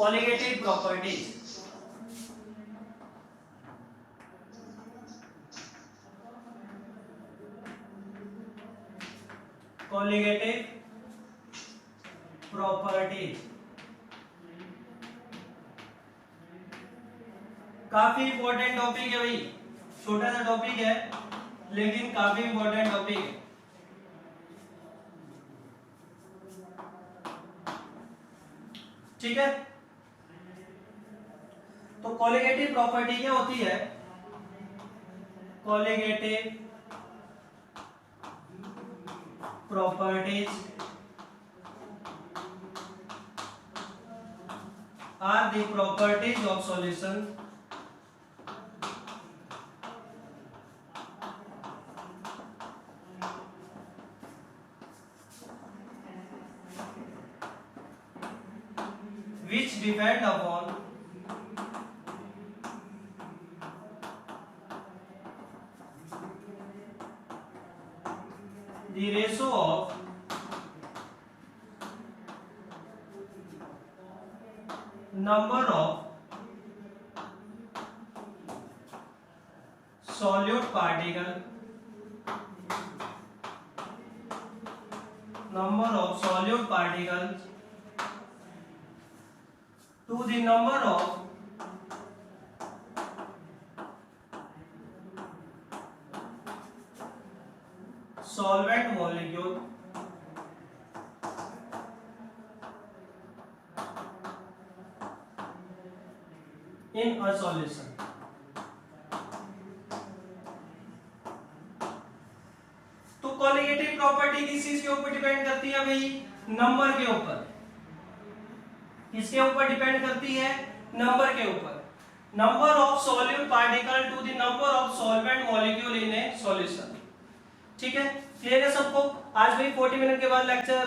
Colligative properties. Colligative properties काफी important topic है भाई, छोटा सा टॉपिक है लेकिन काफी इंपॉर्टेंट टॉपिक है। ठीक है, तो कॉलिगेटिव प्रॉपर्टी क्या होती है? Colligative properties are the properties of solution which depend upon the ratio of number of solute particle to the number of solvent molecule in a solution। तो कॉलिगेटिव प्रॉपर्टी किस चीज के ऊपर डिपेंड करती है भाई? नंबर के ऊपर। किसके ऊपर डिपेंड करती है? नंबर के ऊपर। Number of solute particle to the number of solvent molecule in a solution. ठीक है, क्लियर है सबको? आज भाई 40 मिनट के बाद लेक्चर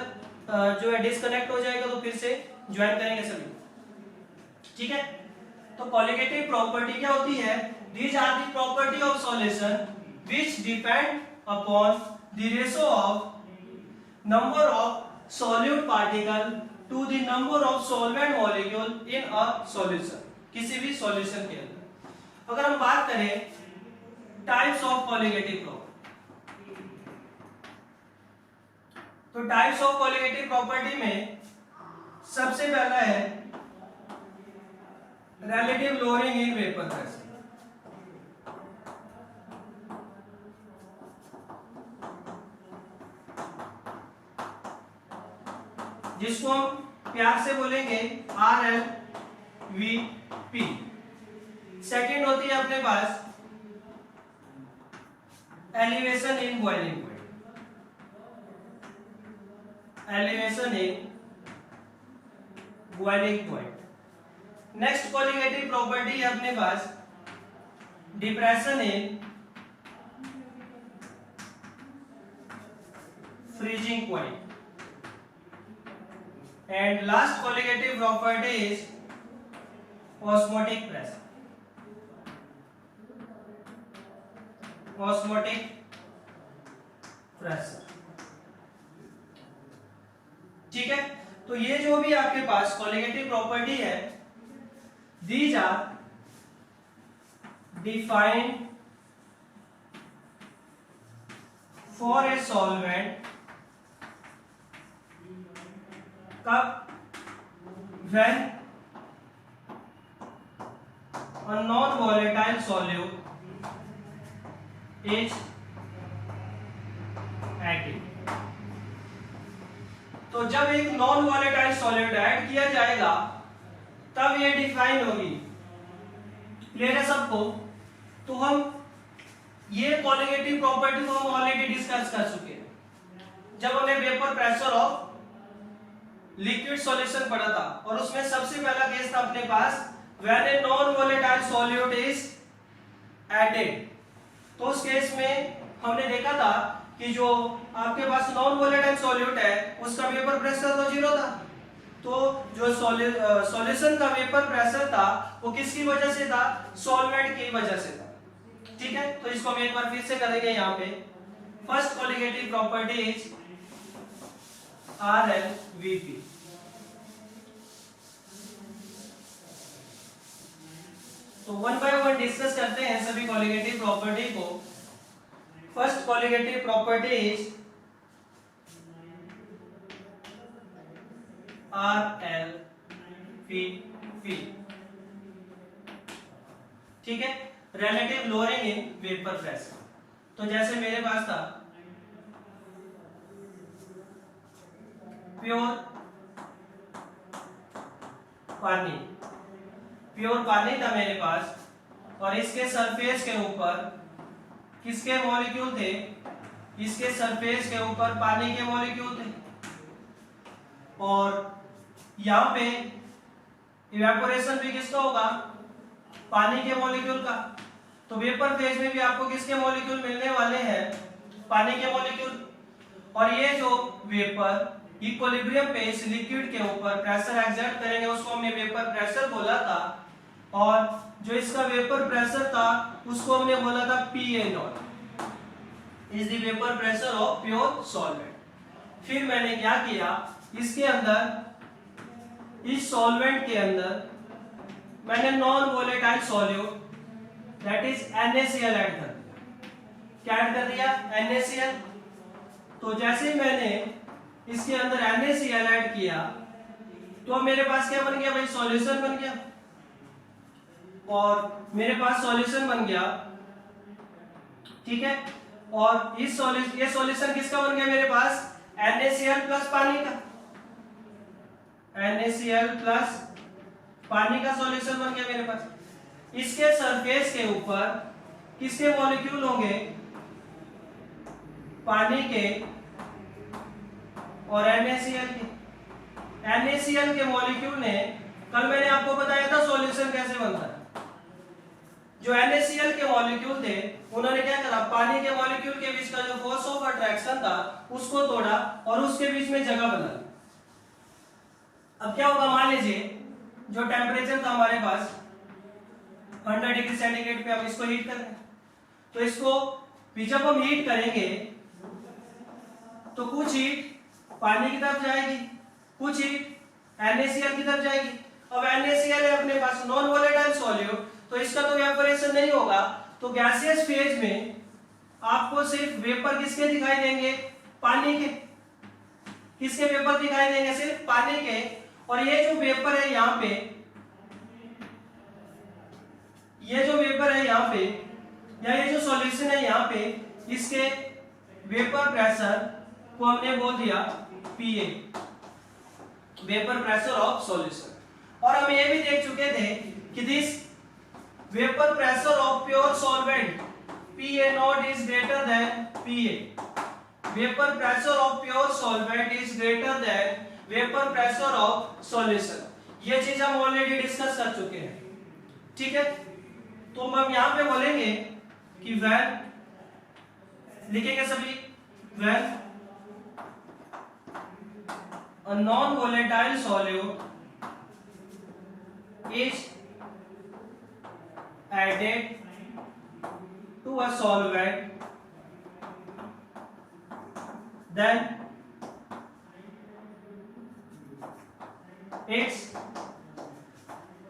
जो है डिस्कनेक्ट हो जाएगा, तो फिर से ज्वाइन करेंगे सभी। ठीक है, तो कॉलिगेटिव प्रॉपर्टी क्या होती है? These are the property of solution which depend upon the ratio of number of solute particle to the number of solvent molecule in a solution. किसी भी सॉल्यूशन के अंदर अगर हम बात करें टाइप्स ऑफ कॉलिगेटिव प्रॉपर्टी, तो टाइप्स ऑफ कॉलिगेटिव प्रॉपर्टी में सबसे पहला है relative lowering in vapour pressure. जिसको हम प्यार से बोलेंगे RLVP। सेकंड होती है अपने पास elevation in boiling point. Elevation in boiling point. Next colligative property है अपने पास depression in freezing point. And last colligative property is osmotic pressure। Osmotic pressure। ठीक है, तो ये जो भी आपके पास colligative property है, these are defined for a solvent कब? when a non volatile solute is added। तो जब एक नॉन वॉलेटाइल सॉल्यूट ऐड किया जाएगा तब ये डिफाइन होगी। क्लियर है सबको? तो हम ये कॉलिगेटिव प्रॉपर्टी को हम ऑलरेडी डिस्कस कर चुके हैं जब हमने vapour pressure of liquid solution पढ़ा था, और उसमें सबसे पहला केस था अपने पास when a non volatile solute is added. तो उस केस में हमने देखा था कि जो आपके पास नॉन वोलेटाइल सॉल्यूट है उसका वेपर प्रेशर तो 0 था, तो जो सॉल्यूशन का वेपर प्रेशर था वो किसकी वजह से था? सॉल्वेंट की वजह से था। ठीक है, तो इसको हम एक बार फिर से करेंगे। यहाँ पे first colligative property is RLVP। तो वन बाय वन डिस्कस करते हैं सभी कोलिगेटिव प्रॉपर्टी को। First colligative property is RL फी, ठीक है, relative lowering in vapour pressure. तो जैसे मेरे पास था प्योर पानी था मेरे पास, और इसके सरफेस के ऊपर किसके मॉलिक्यूल थे, इसके सरफेस के ऊपर पानी के मॉलिक्यूल थे, और यहाँ पे इवेपोरेशन भी किसका होगा, पानी के मॉलिक्यूल का। तो वेपर फेज में भी आपको किसके मॉलिक्यूल मिलने वाले हैं, पानी के मॉलिक्यूल। और ये जो वेपर इक्विलिब्रियम पे इस लिक्विड के ऊपर प्रेशर एक्सर्ट करेंगे उसको हमने वेपर प्रेशर बोला था, और जो इसका वेपर प्रेशर था उसको हमने बोला था PA0 is the vapour pressure of pure solvent. फिर मैंने क्या किया, इसके अंदर, इस सॉल्वेंट के अंदर मैंने non volatile solute that is NaCl add कर दिया। क्या ऐड कर दिया, NaCl। तो जैसे ही मैंने इसके अंदर NaCl ऐड किया तो मेरे पास क्या बन गया भाई, सॉल्यूशन बन गया। और मेरे पास सॉल्यूशन बन गया, ठीक है। और इस सॉल्यूशन, ये सॉल्यूशन किसका बन गया मेरे पास, NaCl प्लस पानी का, NaCl प्लस पानी का सॉल्यूशन बन गया मेरे पास। इसके सरफेस के ऊपर किसके मॉलिक्यूल होंगे, पानी के और NaCl के। NaCl के मॉलिक्यूल ने, कल मैंने आपको बताया था सॉल्यूशन कैसे बनता है। जो NaCl के मॉलिक्यूल थे उन्होंने क्या करा, पानी के मॉलिक्यूल के बीच का जो फोर्स ऑफ अट्रैक्शन था उसको तोड़ा और उसके बीच में जगह बना ली। अब क्या होगा, मान लीजिए जो टेम्परेचर था हमारे पास 100 डिग्री सेंटीग्रेड पे, हम इसको हीट करें, तो इसको भी जब हम हीट करेंगे तो कुछ हीट पानी की तरफ जाएगी, कुछ हीट NaCl की तरफ जाएगी। अब NaCl है अपने पास नॉन वोलेटाइल सॉल्यूट, तो इसका तो इवेपोरेशन नहीं होगा, तो गैसियस फेज में आपको सिर्फ वेपर किसके दिखाई देंगे, पानी के। किसके वेपर दिखाई देंगे, सिर्फ पानी के। और ये जो वेपर है यहाँ पे, ये जो वेपर है यहाँ पे, या ये जो सॉल्यूशन है यहाँ पे, इसके वेपर प्रेशर को हमने बोल दिया PA, vapour pressure of solution. और हम ये भी देख चुके थे कि this vapour pressure of pure solvent PA0 is greater than PA. Vapor pressure of pure solvent is greater than vapor pressure of solution. ये चीज हम ऑलरेडी डिस्कस कर चुके हैं, ठीक है। तो हम यहाँ पे बोलेंगे कि when, लिखेंगे सभी, when a non-volatile solute is added to a solvent, then its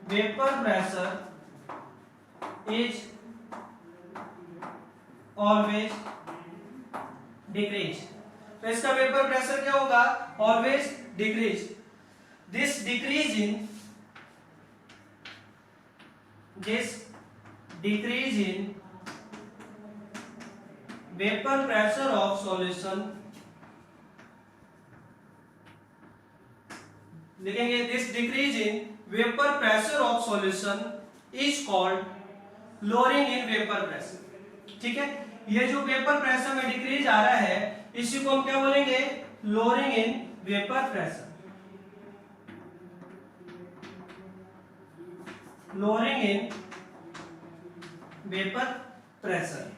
vapor pressure is always decrease। तो इसका वेपर प्रेशर क्या होगा, always decrease. This decrease in vapour pressure of solution, लिखेंगे this decrease in vapour pressure of solution is called lowering in vapour pressure, ठीक है। ये जो vapour pressure में डिक्रीज आ रहा है इसी को हम क्या बोलेंगे, lowering in vapour pressure, lowering in vapour pressure,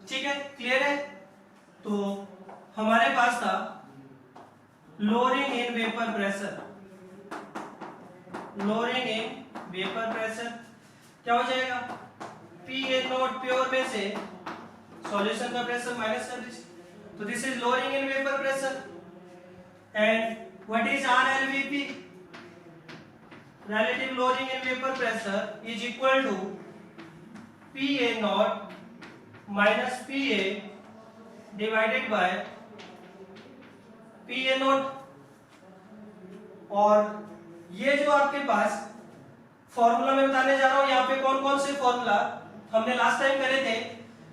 ठीक है। क्लियर है। तो हमारे पास था lowering in vapour pressure, lowering in vapour pressure क्या हो जाएगा, PA0 प्योर में से सॉल्यूशन का प्रेशर माइनस कर दीजिए, तो this is lowering in vapour pressure. And what is RLVP, relative lowering in vapor pressure is equal to PA naught minus PA divided by PA naught। और ये जो आपके पास फॉर्मूला मैं बताने जा रहा हूं, यहाँ पे कौन कौन से फॉर्मूला हमने लास्ट टाइम करे थे।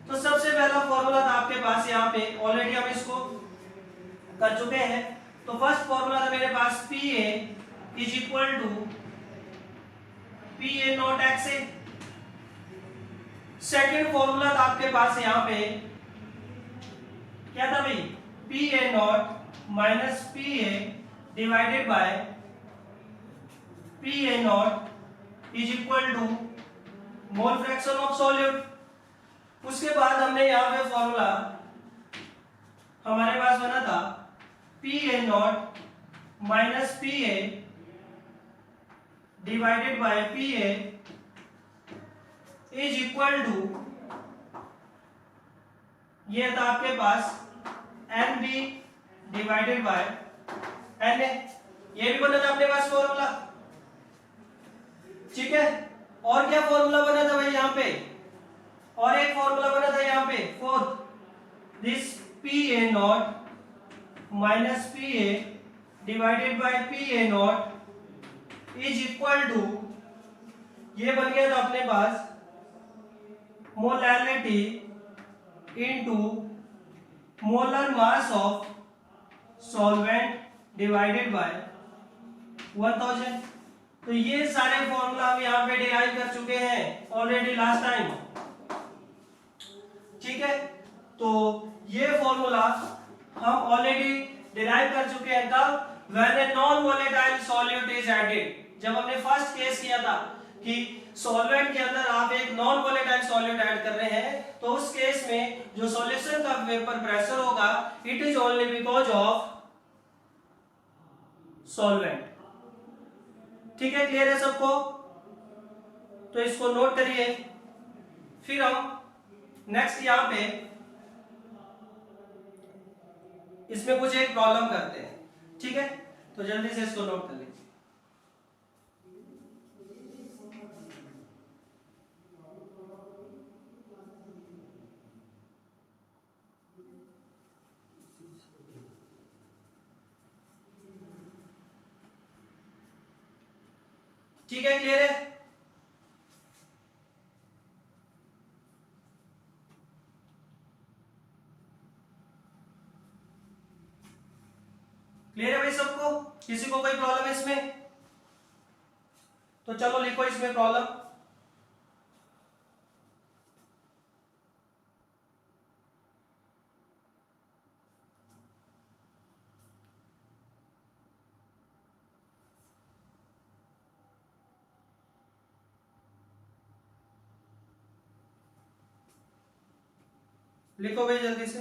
तो सबसे पहला फॉर्मूला था आपके पास यहाँ पे, ऑलरेडी हम इसको कर चुके हैं। तो फर्स्ट फॉर्मूला था मेरे पास PA is equal to PA not XA। Second formula था आपके पास यहाँ पे, क्या था भाई, PA not minus PA divided by PA not is equal to mole fraction of solute. उसके बाद हमने यहाँ पे फॉर्मूला हमारे पास बना था PA not minus PA divided by PA is equal to, ये था आपके पास NB डिवाइडेड बाय NA। ये भी बना था अपने पास फॉर्मूला, ठीक है। और क्या फॉर्मूला बना था भाई यहाँ पे, और एक फॉर्मूला बना था यहाँ पे fourth, this PA not minus PA divided by PA not is equal to, ये बन गया था अपने पास molarity into molar mass of solvent divided by 1000। तो ये सारे फॉर्मूला हम यहाँ पे डिराइव कर चुके हैं ऑलरेडी लास्ट टाइम, ठीक है। तो ये फॉर्मूला हम ऑलरेडी डिराइव कर चुके हैं कब, when a non volatile solute is added. जब हमने फर्स्ट केस किया था कि सॉल्वेंट के अंदर आप एक नॉन वोलेटाइल सॉल्यूट ऐड कर रहे हैं, तो उस केस में जो सॉल्यूशन का वेपर प्रेशर होगा, it is only because of solvent. ठीक है, क्लियर है सबको? तो इसको नोट करिए। फिर हम नेक्स्ट यहां पे इसमें कुछ एक प्रॉब्लम करते हैं, ठीक है। तो जल्दी से इसको नोट कर लीजिए। ठीक है, क्लियर है? क्लियर है भाई सबको? किसी को कोई प्रॉब्लम है इसमें? तो चलो लिखो इसमें प्रॉब्लम। लिखो भाई जल्दी से।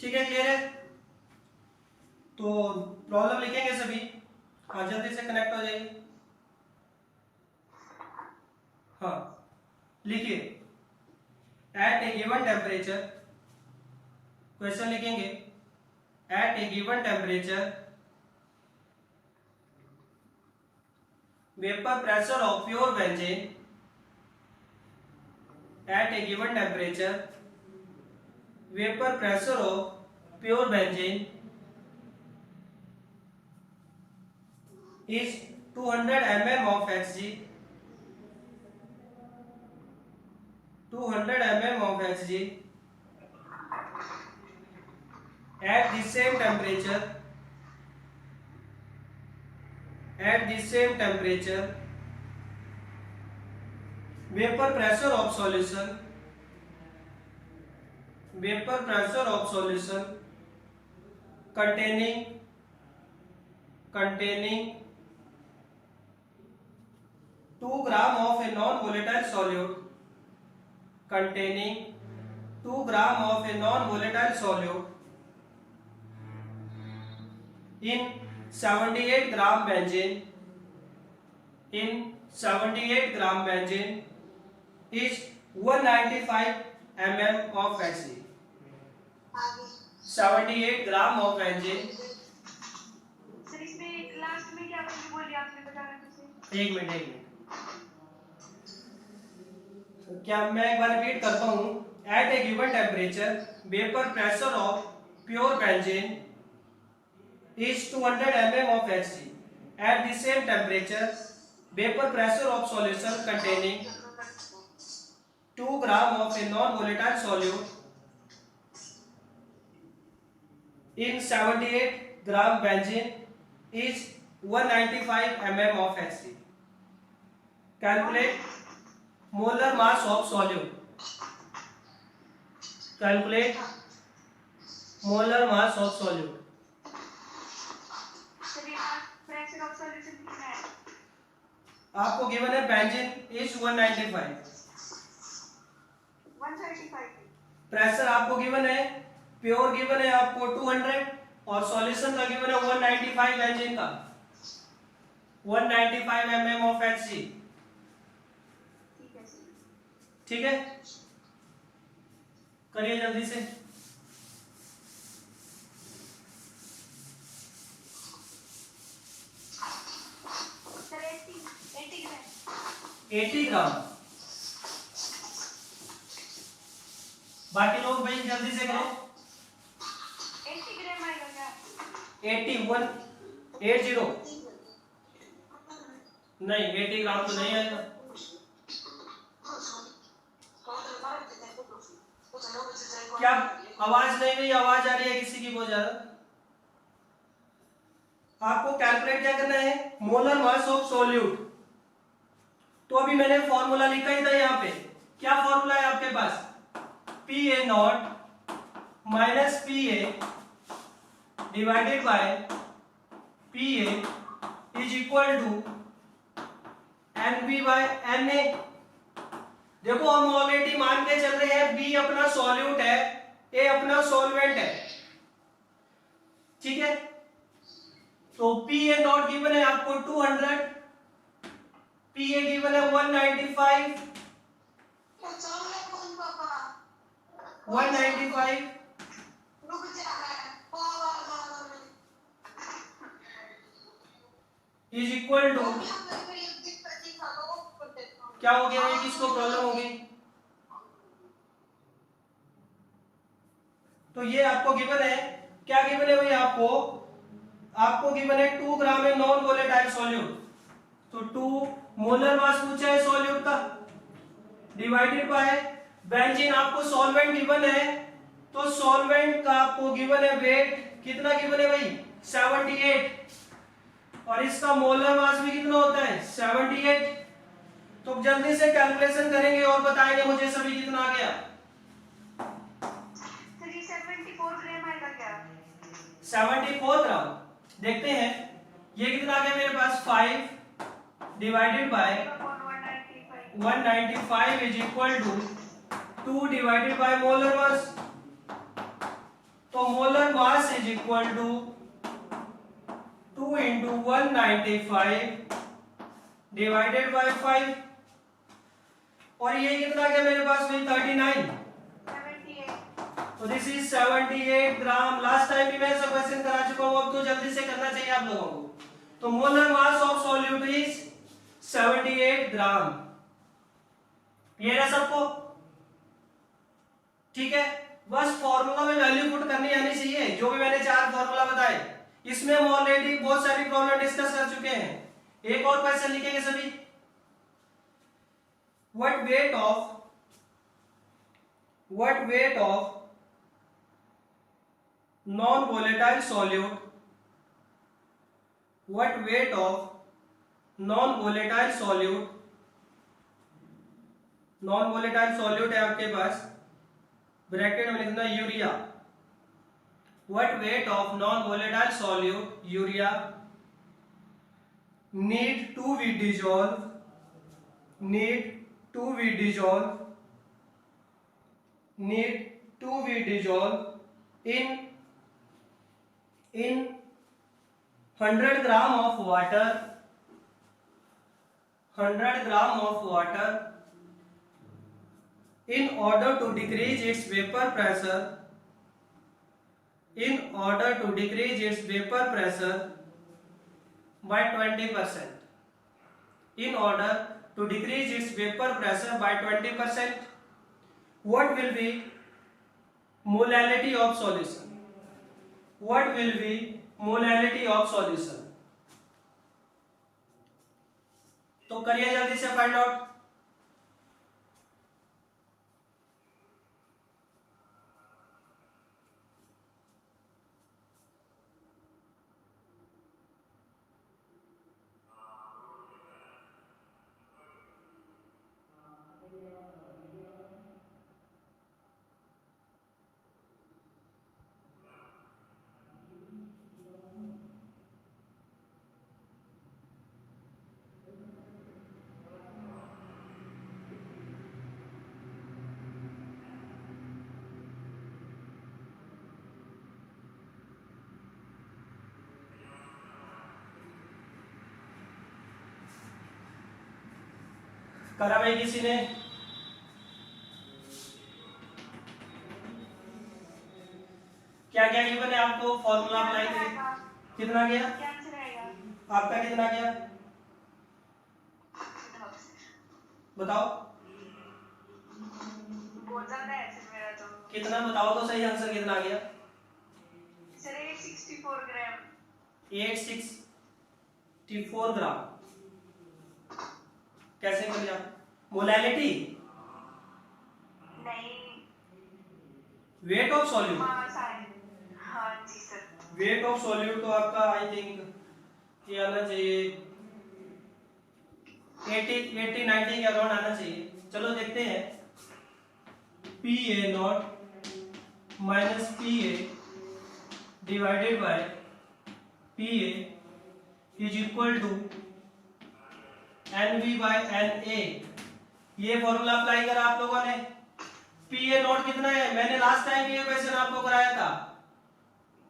ठीक है, क्लियर है? तो प्रॉब्लम लिखेंगे सभी। हाँ, जल्दी से कनेक्ट हो जाइए। हाँ, लिखिए। At a given temperature, question लिखेंगे। At a given temperature vapour pressure of pure benzene, at a given temperature vapour pressure of pure benzene is 200 mm of Hg, 200 mm of Hg at the same temperature, at the same temperature vapor pressure of solution, vapor pressure of solution containing 2 gram of a non-volatile solute, containing 2 gram of a non-volatile solute in 78 gram benzene, in 78 gram benzene is 195 mm of HCl. 78 gram of benzene. Sir इसमें last में क्या value बोली आपने, बताना मुझे। एक minute क्या मैं एक बार रिपीट करता हूँ। At a given temperature vapour pressure of pure benzene is 200 mm of Hg. At the same temperature, vapor pressure of solution containing 2 gram of a non-volatile solute in 78 gram benzene is 195 mm of Hg. Calculate molar mass of solute. Calculate molar mass of solute. Pressure of solution कितना है? आपको given है benzene is 195, 135। Pressure आपको given है, pure given है आपको 200 और solution का गिवन है 195 बेंजीन का 195 mm ऑफ HC। ठीक है, करिए जल्दी से। सर 80 ग्राम। बाकी लोग भाई जल्दी से करो। 80 ग्राम आएगा क्या? 81 80 नहीं, 80 ग्राम तो नहीं आएगा। क्या आवाज नहीं गई? आवाज आ रही है किसी की बहुत ज्यादा? आपको कैलकुलेट क्या करना है? Molar mass of solute. तो अभी मैंने फॉर्मूला लिखा ही था यहाँ पे। क्या फॉर्मूला है आपके पास? Pa not minus Pa divided by Pa is equal to NB by Na। देखो हम ऑलरेडी मान के चल रहे हैं B अपना सॉल्यूट है, A अपना सॉल्वेंट है। ठीक है, तो Pa नॉट गिवन है आपको 200, Pa गिवन है 195, 195 इज इक्वल टू, क्या हो गया? ये किसको प्रॉब्लम हो गई? तो ये आपको गिवन है, क्या गिवन है भाई? आपको गिवन है 2 ग्राम है नॉन वोलेटाइल सॉल्यूट। तो 2 मोलर मास पूछा है सॉल्यूट का, डिवाइडेड बाय बेंजीन आपको सॉल्वेंट गिवन है, तो सॉल्वेंट का आपको गिवन है वेट, कितना गिवन है भाई? 78, और इसका मोलर मास भी कितना होता है? 78। तो जल्दी से कैलकुलेशन करेंगे और बताएंगे मुझे सभी कितना आ गया। 74 ग्राम आएगा क्या? 74 ग्राम। देखते हैं ये कितना आ गया मेरे पास। 5 divided by 195 is equal to 2 divided by molar mass. तो molar mass is equal to 2 into 195 divided by 5, और ये कितना गया मेरे पास में? 39। तो this is 78 gram. Last time भी मैं सब क्वेश्चन करा चुका हूं, अब तो जल्दी से करना चाहिए आप लोगों को। तो molar mass of solute is 78 ग्राम। ये ना सबको? ठीक है, बस फॉर्मूला में वैल्यू पुट करनी आनी चाहिए, जो भी मैंने 4 फॉर्मूला बताए। इसमें हम ऑलरेडी बहुत सारी प्रॉब्लम डिस्कस कर चुके हैं। एक और क्वेश्चन लिखेंगे सभी। what weight of non-volatile solute, what weight of non-volatile solute, non-volatile solute है आपके पास, ब्रैकेट में लिखना urea. what weight of non-volatile solute urea need to be dissolved in 100 gram of water, 100 gram of water in order to decrease its vapor pressure, in order to decrease its vapor pressure by 20%, in order to decrease its vapor pressure by 20%, what will be molality of solution, what will be molality of solution? तो करिए जल्दी से find out. करा भाई किसी ने? क्या क्या गिवन है आपको? फॉर्मूला अप्लाई करिए। कितना गया क्या आंसर आएगा? आपका? कितना गया बताओ? बहुत ज्यादा है सर मेरा तो। कितना बताओ तो सही आंसर कितना गया? सर 864 ग्राम। 864 ग्राम। कैसे कर लिया? मोलैलिटी नहीं, वेट ऑफ सॉल्यूट। हाँ जी सर। वेट ऑफ सॉल्यूट तो आपका आई थिंक ये आना चाहिए 80-90 के अराउंड आना चाहिए। चलो देखते हैं। PA not minus PA divided by PA is equal to NV by NA। ये फॉर्मूला अप्लाई करा आप लोगों ने। PA नॉट कितना है? मैंने लास्ट टाइम ये क्वेश्चन आपको कराया था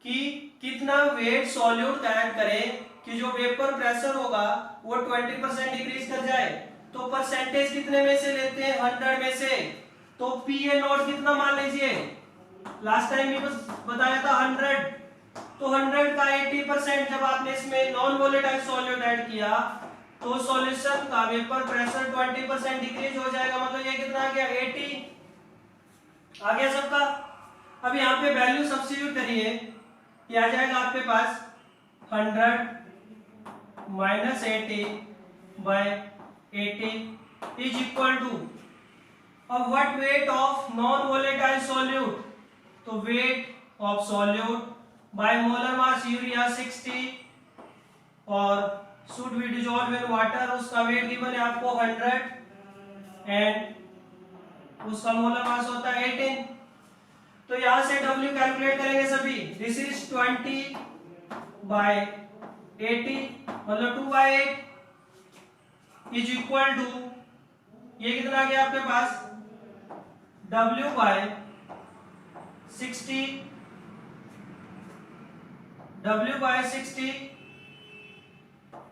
कि कितना वेट सॉल्यूट ऐड करें कि जो वेपर प्रेशर होगा वो 20% डिक्रीज कर जाए। तो परसेंटेज कितने में से लेते हैं? 100 में से। तो PA नॉट कितना मान लीजिए? लास्ट टाइम ये बताया था 100। तो 100 का 80% जब आपने इसमें नॉन वोलेटाइल सॉल्यूट ऐड किया तो सॉल्यूशन का वेपर प्रेशर 20% डिक्रीज हो जाएगा। मतलब ये कितना आ गया? 80 आ गया सबका। अब यहाँ पे वैल्यू सब्स्टिट्यूट करिए, ये आ जाएगा आपके पास 100 minus 80 by 80 is equal to अब what weight of non volatile solute? तो weight of solute by molar mass urea 60 और should be dissolved in water। उसका वेट गिवन है आपको 100 एंड उसका मोलर मास होता है 18। तो यहां से W कैलकुलेट करेंगे सभी। दिस इज 20 बाय 80 मतलब 2/8 इज इक्वल टू ये कितना आ गया आपके पास? W by 60, W by 60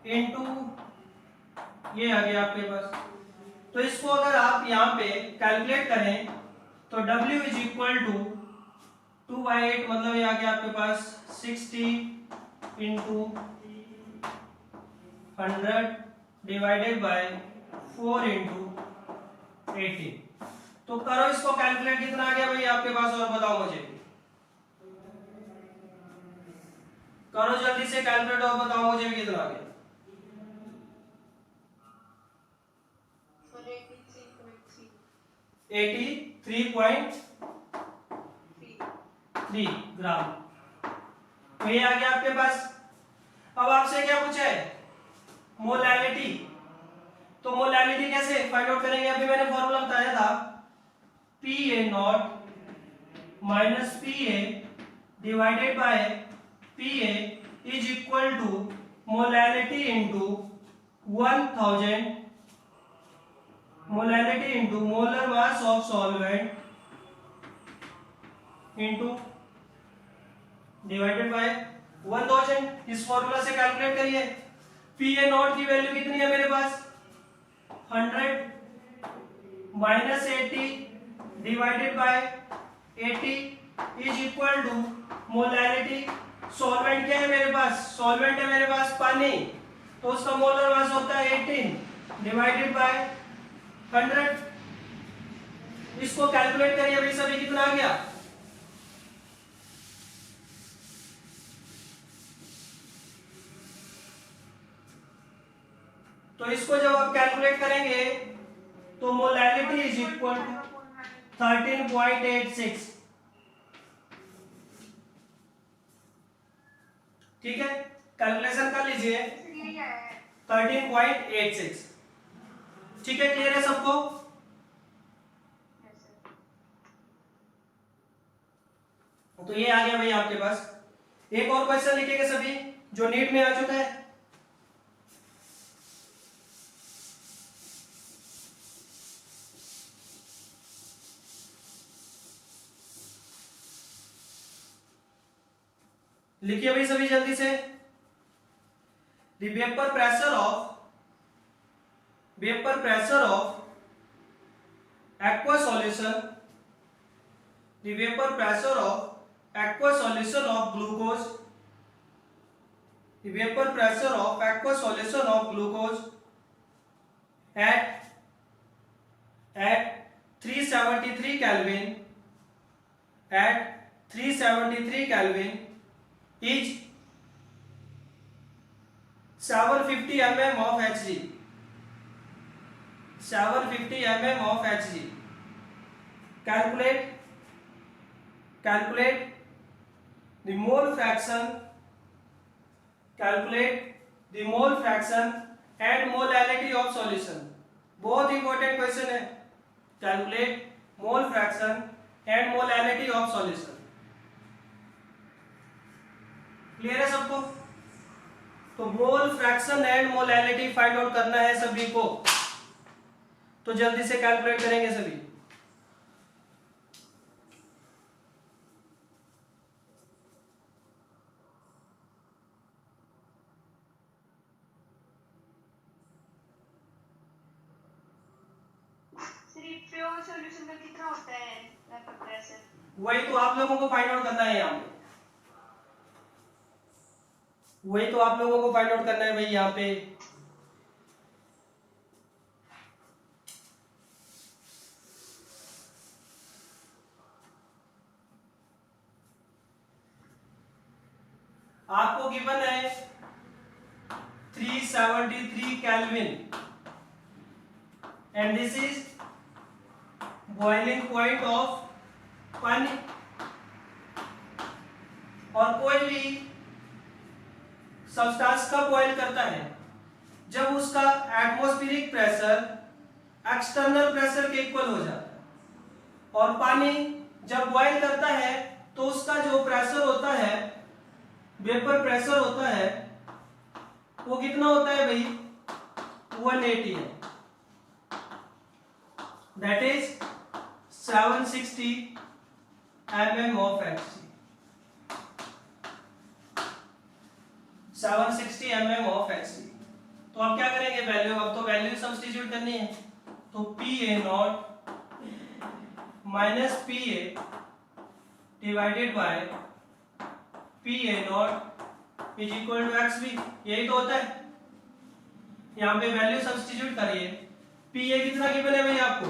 into ये आ गया आपके पास। तो इसको अगर आप यहाँ पे कैलकुलेट करें तो W इज इक्वल टू 2/8 मतलब ये आ गया आपके पास 60 इंटू 100 डिवाइडेड बाय 4 इंटू 80। तो करो इसको कैलकुलेट। कितना आ गया भाई आपके पास? और बताओ मुझे, करो जल्दी से कैलकुलेट और बताओ मुझे भी कितना आ गया। 83.3 ग्राम। तो ये आ गया आपके पास। अब आपसे क्या पूछा है? मोलैलिटी। तो मोलैलिटी कैसे फाइंड आउट करेंगे? अभी मैंने फॉर्मूला बताया था PA not minus PA divided by PA is equal to molality into 1000 molality into molar mass of solvent into divided by 1000। इस फॉर्मूला से कैलकुलेट करिए। पी ए नॉट की वैल्यू कितनी है मेरे पास 100 minus 80 divided by 80 is equal to molarity. Solvent क्या है मेरे पास, सॉल्वेंट है मेरे पास पानी, तो उसका मोलर मास होता है 18 डिवाइडेड बाय 100। इसको कैलकुलेट करिए भाई सभी, कितना आ गया। तो इसको जब आप कैलकुलेट करेंगे तो मोलैरिटी इज इक्वल टू 13.86। ठीक है, कैलकुलेशन कर लीजिए 13.86। ठीक है, क्लियर है सबको। तो ये आ गया भाई आपके पास। एक और क्वेश्चन लिखेंगे सभी जो नीट में आ चुका है। लिखिए भाई सभी जल्दी से। The vapor pressure of aqua solution, the vapor pressure of aqua solution of glucose, the vapor pressure of aqua solution of glucose at 373 Kelvin, at 373 Kelvin is 750 mm of Hg, 750 mm of Hg. Calculate the mole fraction, calculate the mole fraction and molality of solution. बहुत important question है। Calculate mole fraction and molality of solution. Clear है सबको। तो mole fraction and molality find out करना है सभी को, तो जल्दी से कैलकुलेट करेंगे सभी। प्योर सॉल्यूशन का कितना होता है वेपर प्रेशर? वही तो आप लोगों को फाइंड आउट करना है यहाँ पे, वही तो आप लोगों को फाइंड आउट करना है भाई यहाँ पे। आपको गिवन है 373 kelvin and this is boiling point of पानी। और कोई भी सब्सटेंस कब बॉइल करता है, जब उसका एटमॉस्फेरिक प्रेशर एक्सटर्नल प्रेशर के इक्वल हो जाता है। और पानी जब बॉइल करता है तो उसका जो प्रेशर होता है, वेपर प्रेशर होता है, वो कितना होता है भाई 180 है, that is 760 mm of Hg, 760 mm of Hg। तो अब क्या करेंगे वैल्यू, अब तो वैल्यू सब्स्टिट्यूट करनी है। तो Pa not minus Pa divided by Pa not is equal to Xb, यही तो होता है। यहाँ पे वैल्यू सब्स्टिट्यूट करिए। Pa कितना गिवन है भाई आपको,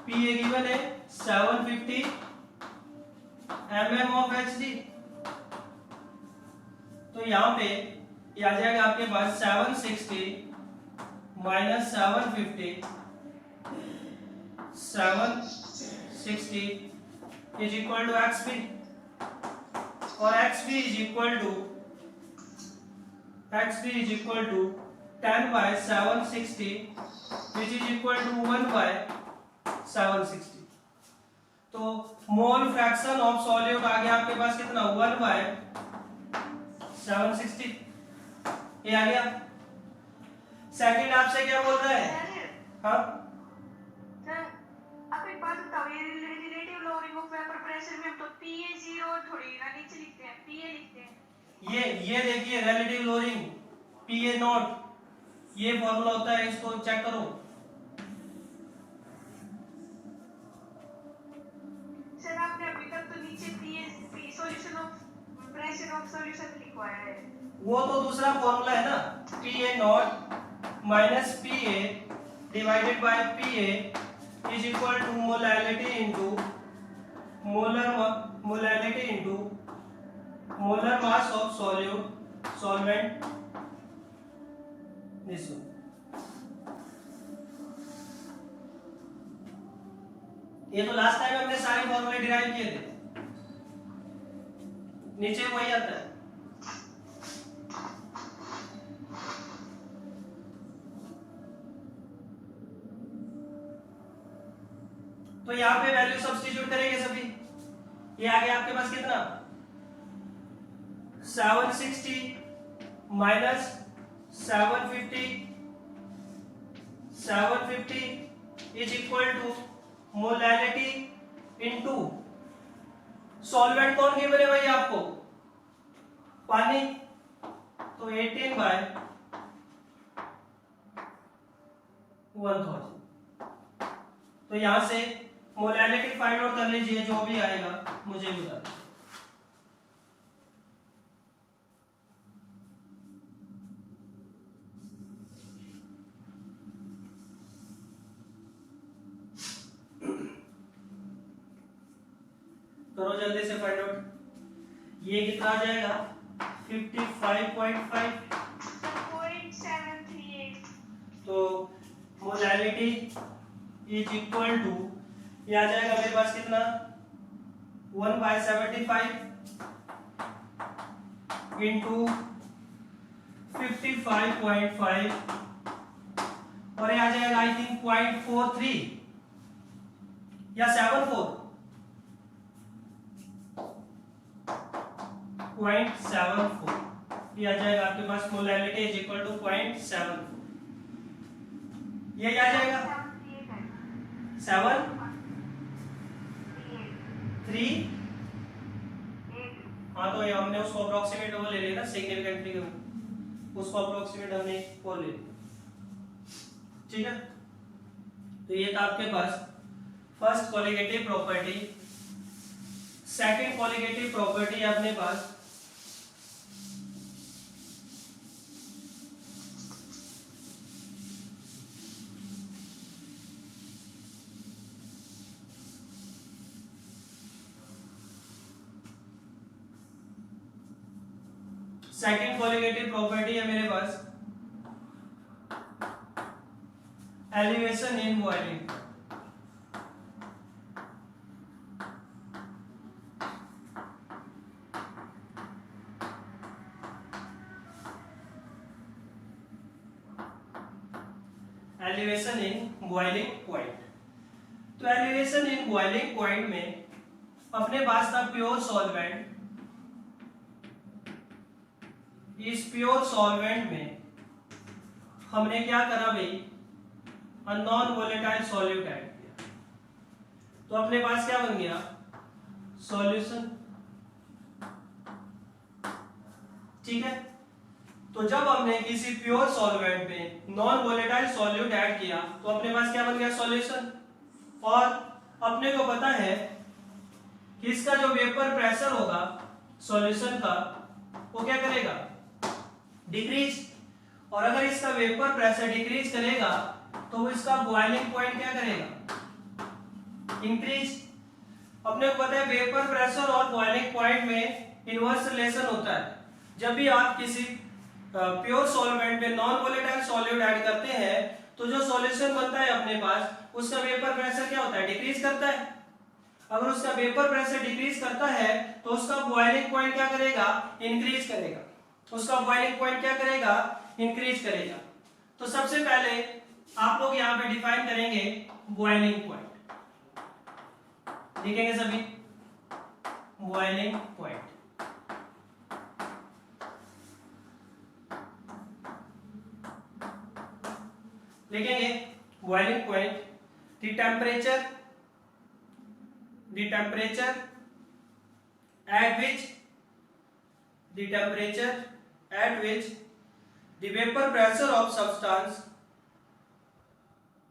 Pa गिवन है 750 mm of Hg। तो यहाँ पे ये आ जाएगा आपके पास 760 minus 750, 760 is equal to Xb, और Xb is equal to 10 by 760 which is equal to 1 by 760। तो मोल फ्रैक्शन ऑफ सॉल्यूट आ गया आपके पास कितना 1 by 760, ये आ गया। सेकंड आपसे क्या बोल रहा है, हाँ अब एक बात बताओ, ये relative lowering of vapour pressure में हम तो Pa0 थोड़ी ना नीचे लिखते हैं, Pa लिखते हैं। ये देखिए रिलेटिव लोअरिंग पीए नॉट, ये फॉर्मूला होता है, इसको चेक करो। सर आपने अभी तक तो नीचे P solution of pressure of solution लिखवाया है। वो तो दूसरा फॉर्मूला है ना, P A naught minus P A divided by P A is equal to molality into molality into molar mass of solvent this one. ये तो लास्ट टाइम हमने सारे फॉर्मूले डिराइव किए थे, नीचे वही आता है। तो यहाँ पे वैल्यू सब्स्टिट्यूट करेंगे सभी। ये आ गया आपके पास कितना, 760 minus 750 is equal to molality into solvent कौन गिवन है भाई आपको, पानी, तो 18/1000। तो यहां से मोलैलिटी फाइंड आउट कर लीजिए, जो भी आएगा मुझे बता दो। करो जल्दी से फाइंड आउट। ये कितना आ जाएगा, 55.5। 0.738। तो मोलैलिटी इज इक्वल टू, ये आ जाएगा मेरे पास कितना, 1/75 इंटू 55.5 और ये आ जाएगा आई थिंक 0.43 या 74, 0.74। ये आ जाएगा आपके पास मोलैलिटी इज इक्वल टू 0.74। ये क्या आ जाएगा 7 3। हाँ तो ये हमने उसको अप्रोक्सीमेट वो ले लिया ना, सिग्निफिकेंट फिगर, उसको अप्रोक्सीमेट हमने 4 ले लिया, ठीक है। तो ये था आपके पास first colligative property. Second colligative property अपने पास सेकंड कोलिगेटिव प्रॉपर्टी है मेरे पास elevation in boiling. Elevation in boiling point. तो एलिवेशन इन बॉइलिंग पॉइंट में अपने पास था प्योर सॉल्वेंट। इस प्योर सॉल्वेंट में हमने क्या करा भाई, नॉन वोलेटाइल सॉल्यूट ऐड किया, तो अपने पास क्या बन गया, सॉल्यूशन, ठीक है। तो जब हमने किसी प्योर सॉल्वेंट में नॉन वोलेटाइल सॉल्यूट ऐड किया तो अपने पास क्या बन गया, सॉल्यूशन। और अपने को पता है कि इसका जो वेपर प्रेशर होगा सॉल्यूशन का वो क्या करेगा, डिक्रीज। और अगर इसका वेपर प्रेशर डिक्रीज करेगा तो इसका बॉइलिंग पॉइंट क्या करेगा, इंक्रीज। अपने को पता है वेपर प्रेशर और बॉइलिंग पॉइंट में इनवर्स रिलेशन होता है। जब भी आप किसी प्योर सॉल्वेंट में नॉन वोलेटाइल सॉल्यूट ऐड करते हैं तो जो सॉल्यूशन बनता है अपने पास, उसका वेपर प्रेशर क्या होता है, डिक्रीज करता है। अगर उसका वेपर प्रेशर डिक्रीज करता है तो उसका बॉइलिंग पॉइंट क्या करेगा, इंक्रीज करेगा। उसका बॉइलिंग पॉइंट क्या करेगा, इंक्रीज करेगा। तो सबसे पहले आप लोग यहाँ पे डिफाइन करेंगे बॉइलिंग पॉइंट, लिखेंगे सभी बॉइलिंग पॉइंट। लिखेंगे boiling point, the temperature at which the temperature at which the vapor pressure of substance,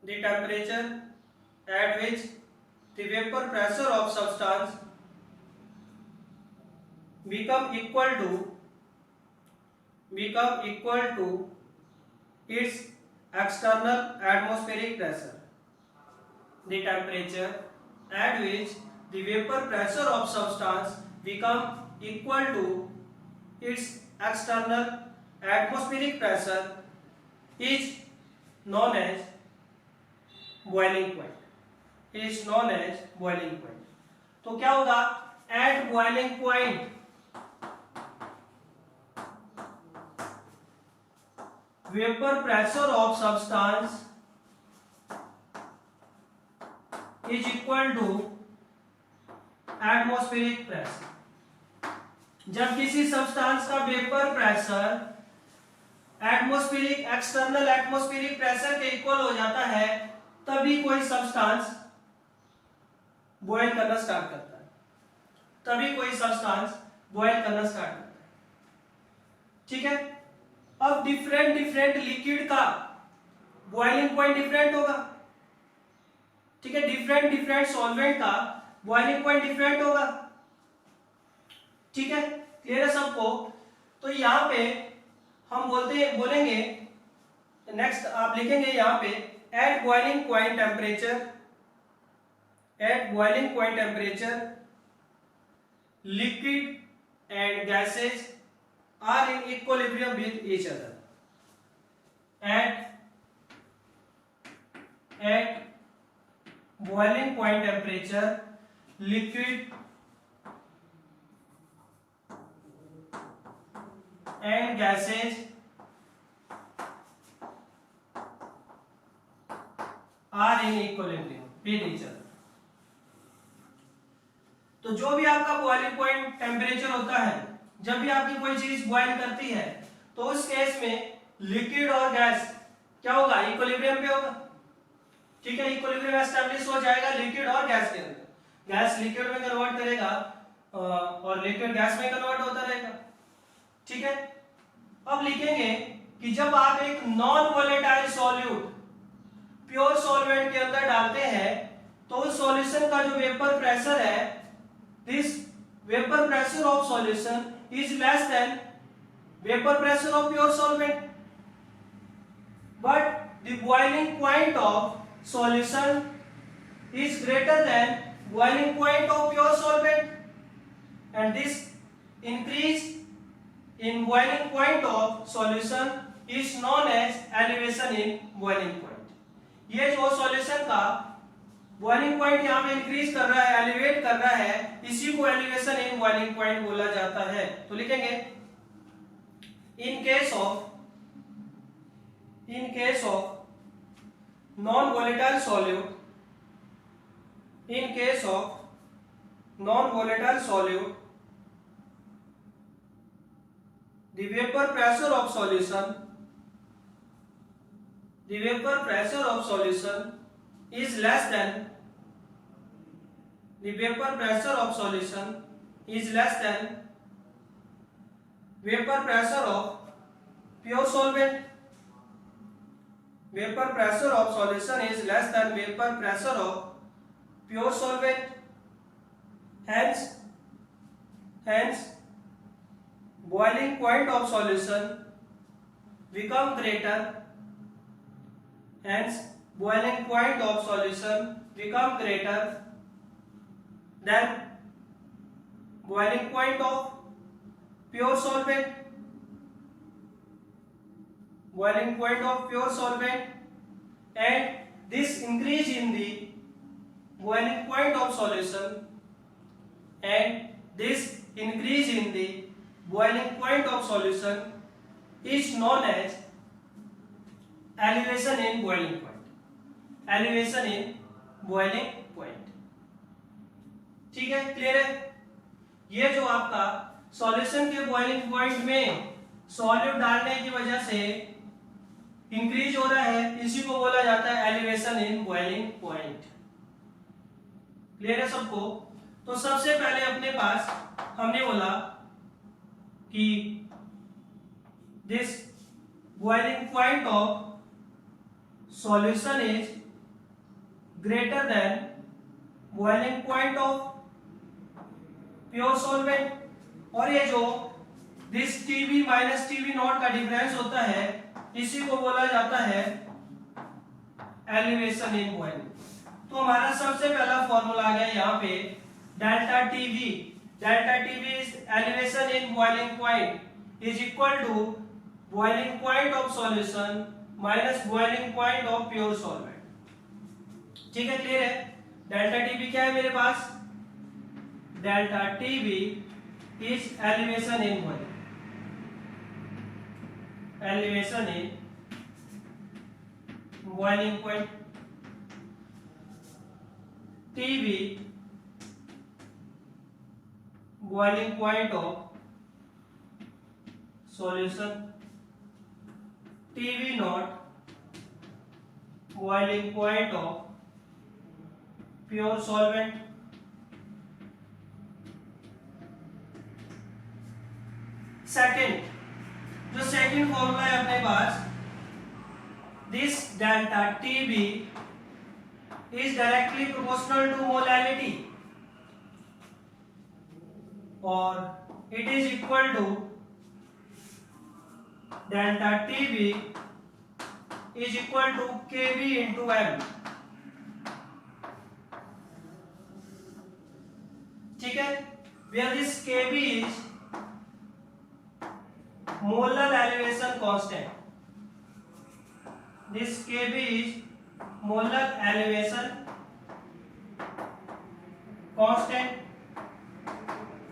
the temperature at which the vapor pressure of substance become equal to its external atmospheric pressure. The temperature at which the vapor pressure of substance become equal to its external atmospheric pressure is known as boiling point. Is known as boiling point. तो क्या होगा? At boiling point vapor pressure of substance is equal to atmospheric pressure. जब किसी substance का vapour pressure atmospheric external atmospheric pressure के equal हो जाता है तभी कोई सब्सटेंस बॉयल करना स्टार्ट करता है, तभी कोई सब्सटेंस बॉयल करना स्टार्ट करता है। ठीक है, अब डिफरेंट लिक्विड का बॉइलिंग पॉइंट डिफरेंट होगा। ठीक है, डिफरेंट सॉल्वेंट का बॉइलिंग पॉइंट डिफरेंट होगा। ठीक है, क्लियर है सबको? तो यहाँ पे हम बोलेंगे नेक्स्ट आप लिखेंगे यहाँ पे at boiling point temperature liquid and gases are in equilibrium with each other. At boiling point temperature, liquid and gases are in equilibrium with each other. तो जो भी आपका बॉइलिंग पॉइंट टेम्परेचर होता है, जब भी आपकी कोई चीज बॉयल करती है तो उस केस में लिक्विड और गैस क्या होगा? इक्विलिब्रियम पे होगा। ठीक है, इक्विलिब्रियम एस्टैब्लिश हो जाएगा लिक्विड और गैस के अंदर। गैस लिक्विड में कन्वर्ट करेगा और लिक्विड गैस में कन्वर्ट होता रहेगा। ठीक है, अब लिखेंगे कि जब आप एक non volatile solute pure solvent के अंदर डालते हैं तो उस सॉल्यूशन का जो वेपर प्रेशर है, this vapour pressure of solution is less than vapor pressure of pure solvent, but the boiling point of solution is greater than boiling point of pure solvent, and this increase in boiling point of solution is known as elevation in boiling point. ये जो solution का boiling point यहाँ पे increase कर रहा है, elevate कर रहा है, इसी को एलिवेशन इन बॉइलिंग पॉइंट बोला जाता है। तो लिखेंगे in case of non volatile solute, in case of non volatile solute the vapour pressure of solution is less than the vapor pressure of solution is less than vapor pressure of pure solvent. Vapor pressure of solution is less than vapor pressure of pure solvent. Hence boiling point of solution become greater. Hence boiling point of solution become greater than boiling point of pure solvent. Boiling point of pure solvent, and this increase in the boiling point of solution, and this increase in the boiling point of solution is known as elevation in boiling point. Elevation in boiling point. ठीक है, clear है? ये जो आपका solution के boiling point में solute डालने की वजह से इंक्रीज हो रहा है, इसी को बोला जाता है elevation in boiling point. Clear है सबको? तो सबसे पहले अपने पास हमने बोला कि this boiling point of solution is greater than boiling point of pure solvent, और ये जो this TB minus TB not का डिफरेंस होता है इसी को बोला जाता है एलिवेशन इन बॉइलिंग। तो हमारा सबसे पहला फॉर्मूला आ गया यहाँ पे delta TV. Delta TV is elevation in boiling point is equal to boiling point of solution minus boiling point of pure solvent. ठीक है, क्लियर है? डेल्टा टीवी क्या है मेरे पास? Delta TV is elevation in boiling, elevation in boiling point, TV boiling point of solution, TB naught boiling point of pure solvent। Second, जो second formula है अपने पास, this delta TB is directly proportional to molality or it is equal to delta TB is equal to Kb into M। ठीक है, where this Kb is molar elevation constant, this Kb is molar elevation constant,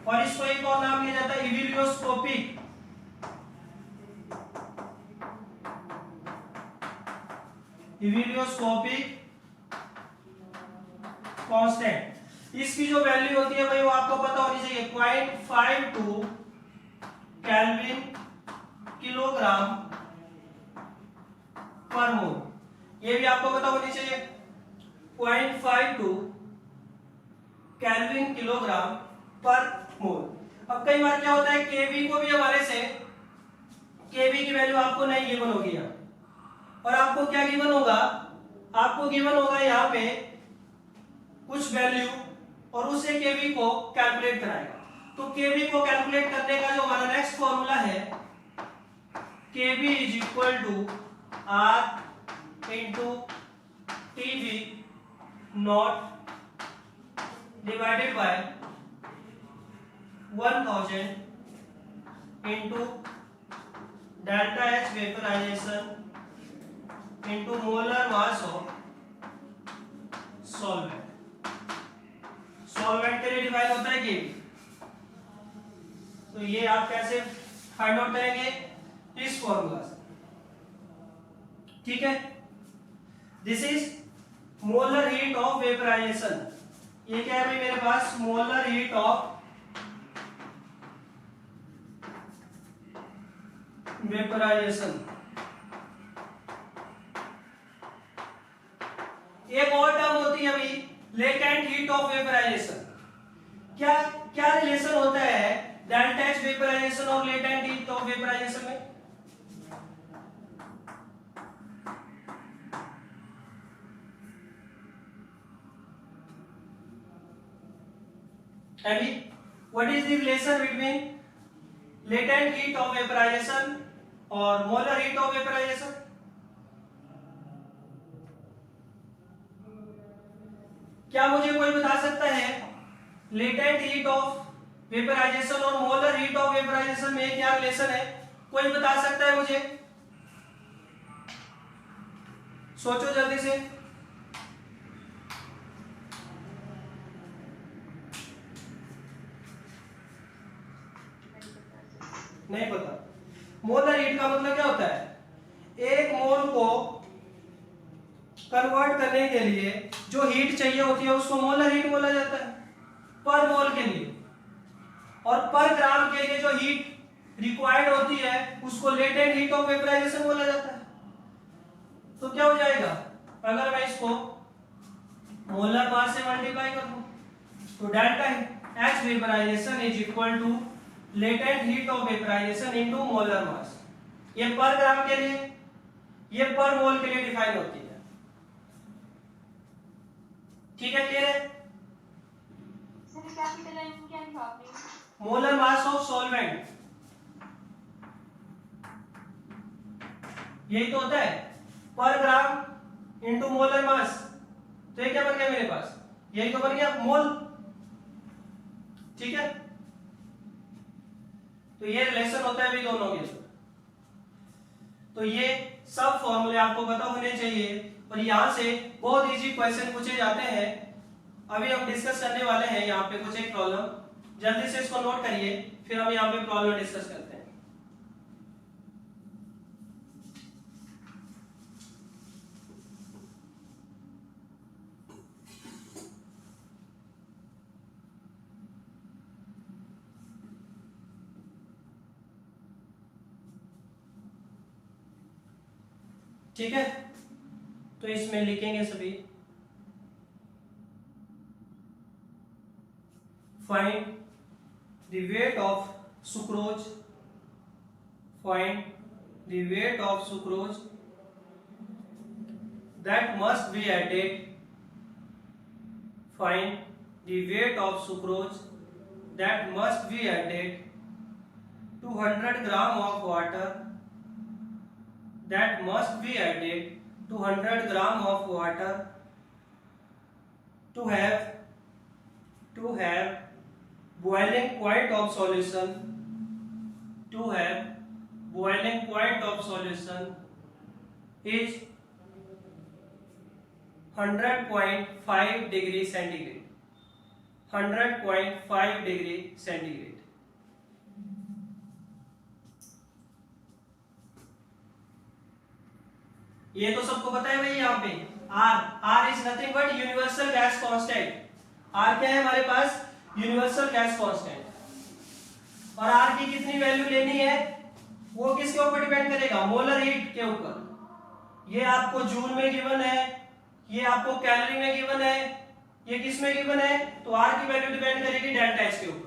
और इसको एक और नाम लिया जाता है इविलियोस्कोपिक। इविलियोस्कोपिक कांस्टेंट। इसकी जो वैल्यू होती है भाई वो आपको पता होनी चाहिए, 0.52 केल्विन किलोग्राम पर मोल। ये भी आपको पता होनी चाहिए, 0.52 केल्विन किलोग्राम पर मोल। अब कई बार क्या होता है, केवी को भी हमारे से केवी की वैल्यू आपको नहीं गिवन होगी यहाँ, और आपको क्या गिवन होगा, आपको गिवन होगा यहाँ पे कुछ वैल्यू और उससे केवी को कैलकुलेट कराएगा। तो केवी को कैलकुलेट करने का जो हमारा नेक्स्ट फॉर्मूला है, KV is equal to R into TV naught divided by 1000 into delta H vaporization into molar mass of solvent। Solvent के लिए डिवाइड होता है केवी। तो ये आप कैसे फाइंड आउट करेंगे? इस फॉर्मूला से। ठीक है, this is molar heat of vaporisation. ये क्या है भाई मेरे पास? Molar heat of vaporisation. एक और टर्म होती है अभी, लेटेंट हीट ऑफ वेपराइजेशन। क्या क्या रिलेशन होता है डेल्टा एच वेपराइजेशन और लेटेंट हीट ऑफ वेपराइजेशन में? अभी what is the relation between latent heat of vaporization और मोलर हीट ऑफ वेपराइजेशन? क्या मुझे कोई बता सकता है लेटेंट हीट ऑफ वेपराइजेशन और मोलर हीट ऑफ वेपराइजेशन में क्या रिलेशन है? कोई बता सकता है मुझे? सोचो जल्दी से। नहीं पता। मोलर हीट का मतलब क्या होता है? एक मोल को कन्वर्ट करने के लिए जो हीट चाहिए होती है उसको मोलर हीट बोला जाता है पर मोल के लिए, और पर ग्राम के लिए जो हीट रिक्वायर्ड होती है उसको लेटेंट हीट ऑफ वेपराइजेशन बोला जाता है। तो क्या हो जाएगा अगर मैं इसको मोलर मास से मल्टीप्लाई कर दूं? तो delta H vaporization is equal to latent heat of vaporization into molar mass. ये पर ग्राम के लिए, ये पर मोल के लिए डिफाइन होती है। ठीक है, क्लियर है? सर कैपिटल एम क्या लिखा आपने? मोलर मास ऑफ सॉल्वेंट, यही तो होता है पर ग्राम इनटू मोलर मास। तो ये क्या बन गया मेरे पास, यही तो बन गया मोल। ठीक है, तो ये रिलेशन होता है अभी दोनों के। तो ये सब फॉर्मूले आपको पता होने चाहिए और यहां से बहुत इजी क्वेश्चन पूछे जाते हैं। अभी हम डिस्कस करने वाले हैं यहाँ पे कुछ एक प्रॉब्लम, जल्दी से इसको नोट करिए, फिर हम यहाँ पे प्रॉब्लम डिस्कस करते हैं। ठीक है, तो इसमें लिखेंगे सभी find the weight of sucrose, find the weight of sucrose that must be added, find the weight of sucrose that must be added to 100 gram of water, that must be added to 100 gram of water to have boiling point of solution, to have boiling point of solution is 100.5 degree centigrade, 100.5 degree centigrade। ये तो सबको पता है भाई। यहाँ पे R is nothing but universal gas constant. R क्या है हमारे पास, यूनिवर्सल गैस कांस्टेंट। और आर की कितनी वैल्यू लेनी है वो किसके ऊपर डिपेंड करेगा, मोलर हीट के ऊपर। ये आपको जूल में गिवन है, ये आपको कैलोरी में गिवन है, ये किस में गिवन है, तो आर की वैल्यू डिपेंड करेगी डेल्टा एच के ऊपर।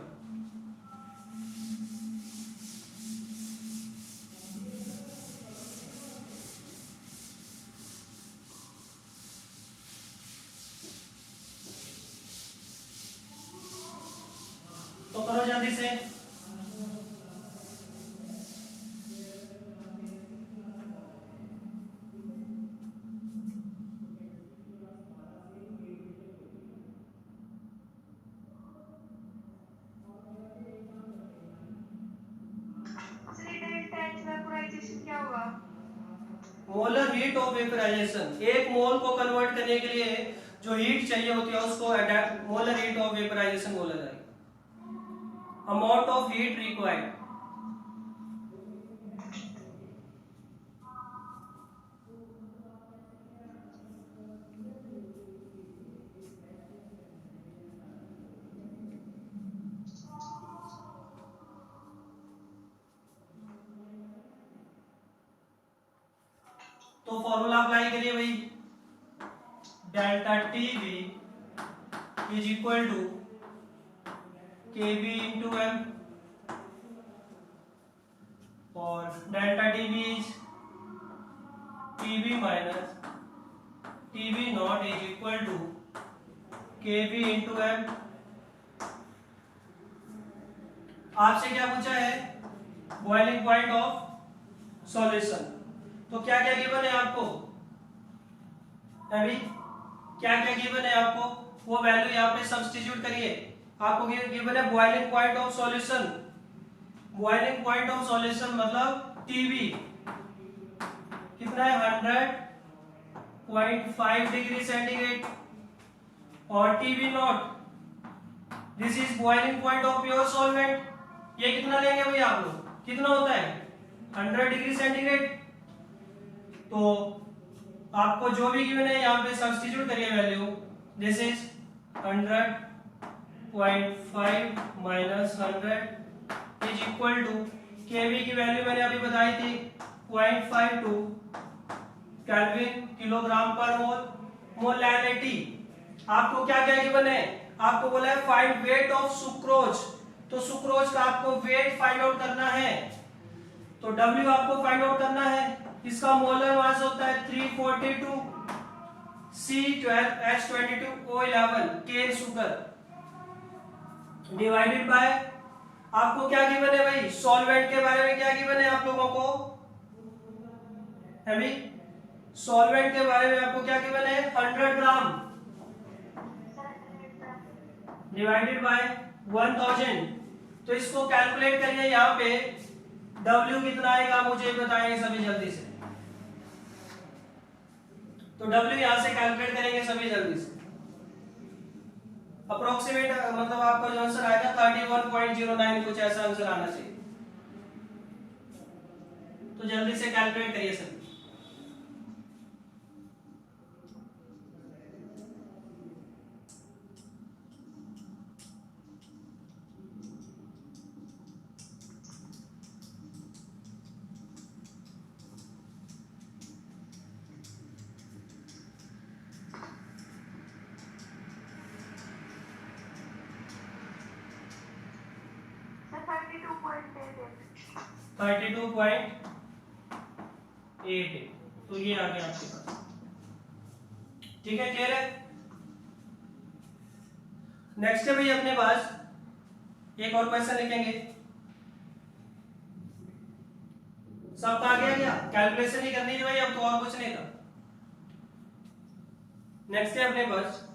तो करो जल्दी से। क्या होगा? मोलर हीट ऑफ वेपराइजेशन, एक मोल को कन्वर्ट करने के लिए जो हीट चाहिए होती है उसको मोलर हीट ऑफ वेपराइजेशन बोला जाएगा। अमाउंट ऑफ हीट रिक्वायर्ड, तो फॉर्मूला अप्लाई करिए भाई, delta T V is equal to K B into M, और delta T V is T B minus T B not is equal to K B into M. आपसे क्या पूछा है, boiling point of solution. तो क्या क्या given है आपको, अभी क्या क्या गिवन है आपको, वो वैल्यू यहाँ पे सब्स्टिट्यूट करिए। आपको गिवन है boiling point of solution, boiling point of solution मतलब टीबी कितना है, 100.5 डिग्री सेंटीग्रेड, और TB naught this is boiling point of pure solvent. ये कितना लेंगे भाई आप लोग, कितना होता है 100 डिग्री सेंटीग्रेड। तो आपको जो भी गिवन है यहाँ पे सब्स्टिट्यूट करिए value, this is 100.5 minus 100 is equal to, KV की वैल्यू मैंने अभी बताई थी 0.52 केल्विन किलोग्राम पर मोल। मोलैरिटी आपको क्या क्या गिवन है, आपको बोला है फाइंड वेट ऑफ सुक्रोज तो सुक्रोज का आपको वेट फाइंड आउट करना है, तो W आपको फाइंड आउट करना है। इसका मोलर मास होता है 342, C12, H22, O11 cane sugar, divided by आपको क्या गिवन है भाई, सॉल्वेंट के बारे में क्या गिवन है आप लोगों को, है भाई सॉल्वेंट के बारे में आपको क्या गिवन है, 100 ग्राम डिवाइडेड बाय 1000। तो इसको कैलकुलेट करिए, यहाँ पे W कितना आएगा मुझे बताएंगे सभी जल्दी से। तो W यहां से कैलकुलेट करेंगे सभी जल्दी से। अप्रोक्सीमेट मतलब आपका जो आंसर आएगा 31.09 कुछ ऐसा आंसर आना चाहिए। तो जल्दी से कैलकुलेट करिए सभी। सर 32.88, तो ये आ गया आपके पास। ठीक है, क्लियर है। नेक्स्ट है भाई अपने पास एक और क्वेश्चन लिखेंगे। सबका आ गया क्या, कैलकुलेशन ही करनी है भाई, अब तो और कुछ नहीं था। नेक्स्ट है अपने पास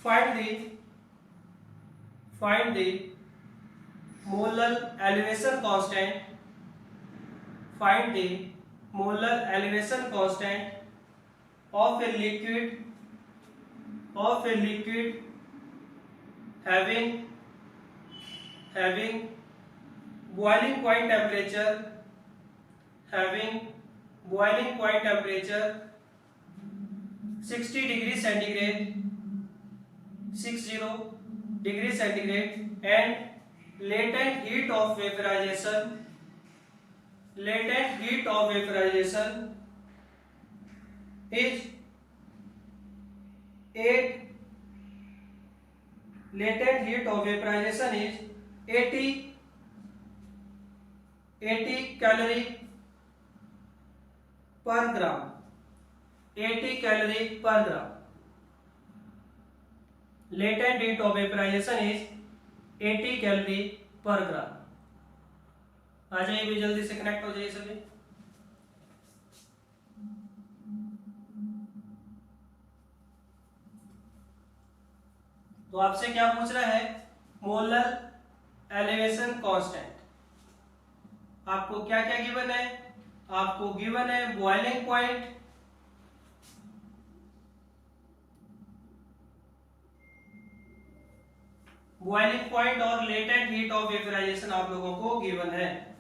find the molar elevation constant, find the molar elevation constant of a liquid having boiling point temperature 60 degree centigrade 60 degree centigrade and latent heat of vaporization is 80 calorie per gram, 80 calorie per gram. Latent heat of vaporization is 80 calorie per gram. आ जाइए भी जल्दी से connect हो जाइए सभी। तो आपसे क्या पूछ रहा है, मोलर एलिवेशन कांस्टेंट। आपको क्या क्या गिवन है, आपको गिवन है बॉइलिंग पॉइंट और लेटेंट हीट ऑफ वेपराइजेशन आप लोगों को गिवन है।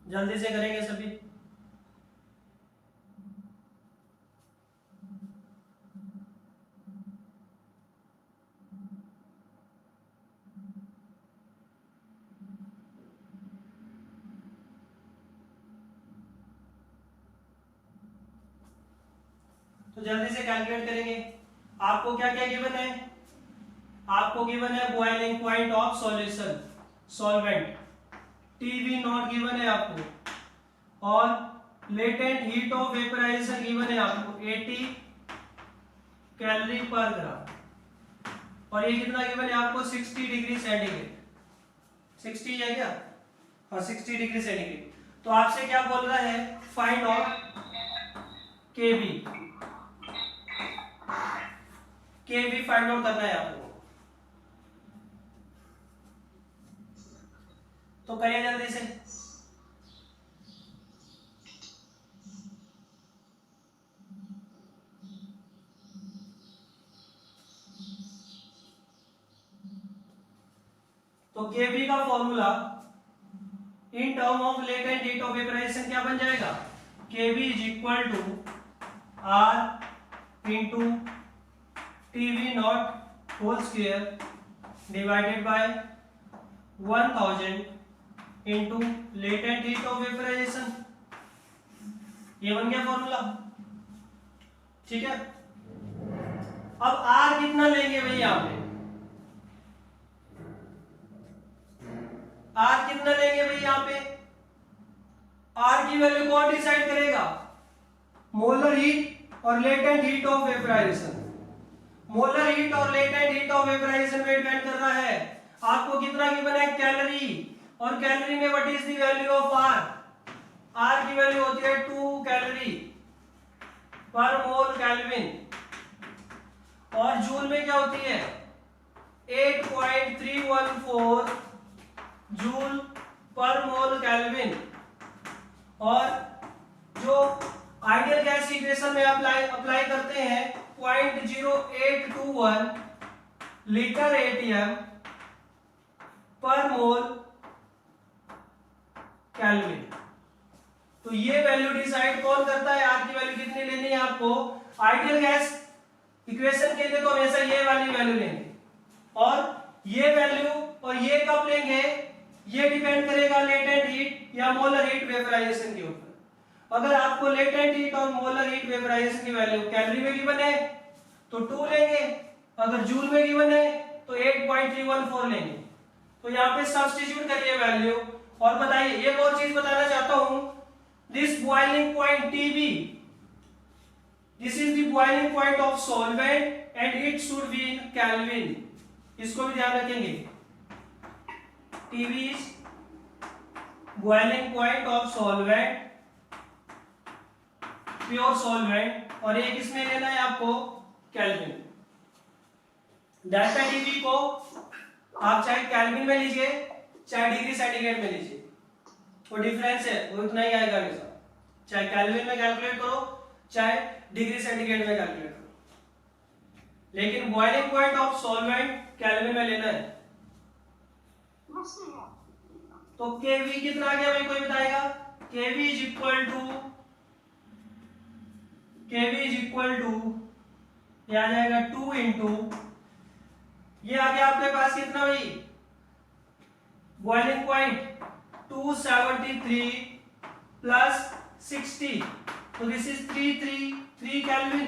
जल्दी से करेंगे सभी। तो जल्दी से कैलकुलेट करेंगे। आपको क्या क्या गिवन है, आपको गिवन है boiling point of solution solvent, TV not given है आपको, और latent heat of vaporization given है आपको 80 कैलोरी पर ग्राम, और ये कितना गिवन है आपको 60 डिग्री सेंटीग्रेड, 60 है क्या, हाँ 60 डिग्री सेंटीग्रेड। तो आपसे क्या बोल रहा है, फाइंड आउट केवी फाइंड आउट करना है आपको। तो करिए जल्दी से। तो केवी का formula in term of latent heat of vaporisation क्या बन जाएगा, KV is equal to R into TV naught whole square divided by 1000 into latent heat of vaporisation. ये बन गया फॉर्मूला। ठीक है, अब आर कितना लेंगे भाई यहाँ पे, आर कितना लेंगे भाई यहाँ पे, आर की वैल्यू कौन डिसाइड करेगा, मोलर हीट और latent heat of vaporization. Molar heat और लेटेंट हीट ऑफ वेपराइजेशन पे डिपेंड कर रहा है आपको कितना गिवन है, कैलोरी, और कैलोरी में what is the value of R, R की वैल्यू होती है 2 कैलोरी पर मोल केल्विन, और जूल में क्या होती है 8.314 जूल पर मोल केल्विन। और जो आइडियल गैस इक्वेशन में अप्लाई करते हैं 0.0821 लीटर एटीएम पर मोल केल्विन। तो ये वैल्यू डिसाइड कौन करता है, आर की वैल्यू कितनी लेनी है आपको, आइडियल गैस इक्वेशन के लिए तो हमेशा ये वाली वैल्यू लेंगे, और ये वैल्यू और ये कब लेंगे, ये डिपेंड करेगा लेटेंट हीट या मोलर हीट वेपराइजेशन के ऊपर। अगर आपको लेटेंट हीट और मोलर हीट वेपराइजेशन की वैल्यू कैलोरी में गिवन है तो 2 लेंगे, अगर जूल में गिवन है तो 8.314 लेंगे। तो यहाँ पे सब्स्टिट्यूट करिए वैल्यू, और बताइए एक और चीज बताना चाहता हूं, this boiling point TB, this is the boiling point of solvent and it should be in kelvin, इसको भी ध्यान रखेंगे। TB is boiling point of solvent, pure solvent, और ये किसमें लेना है आपको, केल्विन। डेल्टा टीबी को आप चाहे केल्विन में लीजिए चाहे डिग्री सेंटीग्रेड में लीजिए, वो डिफरेंस है वो इतना ही आएगा हमेशा, चाहे केल्विन में कैलकुलेट करो चाहे डिग्री सेंटीग्रेड में कैलकुलेट करो, लेकिन boiling point of solvent kelvin में लेना है। तो केवी कितना आ गया भाई, कोई बताएगा, केवी इज इक्वल टू ये आ जाएगा 2 इंटू, ये आ गया आपके पास कितना भाई, बॉइलिंग पॉइंट 273 प्लस 60, तो दिस इज 333 केल्विन,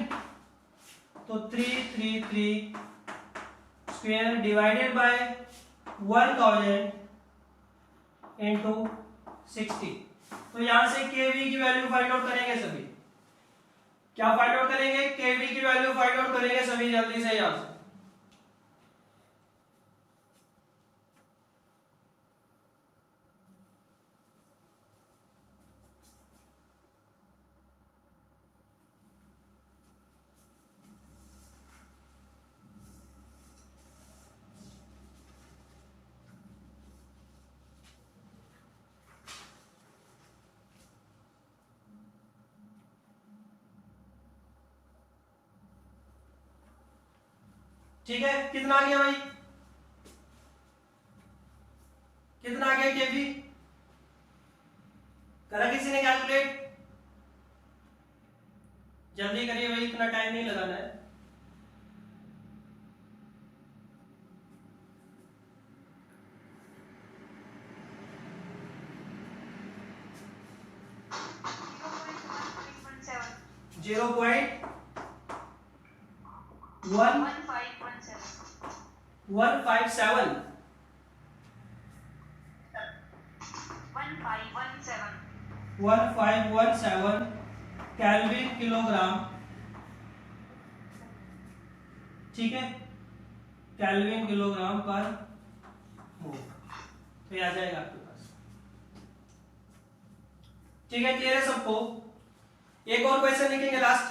तो 333 स्क्वायर डिवाइडेड बाय 1000 इंटू 60। तो यहां से केवी की वैल्यू फाइंड आउट करेंगे सभी, क्या फाइंड आउट करेंगे, केवी की वैल्यू फाइंड आउट करेंगे सभी जल्दी से यहां से। ठीक है, कितना आ गया भाई, कितना आ गया केवी, करा किसी ने कैलकुलेट, जल्दी करिए भाई, इतना टाइम नहीं लगाना है। जीरो पॉइंट 1517 केल्विन किलोग्राम, ठीक है, केल्विन किलोग्राम पर मोल, तो ये आ जाएगा आपके पास। ठीक है, क्लियर है सबको। एक और क्वेश्चन लिखेंगे last,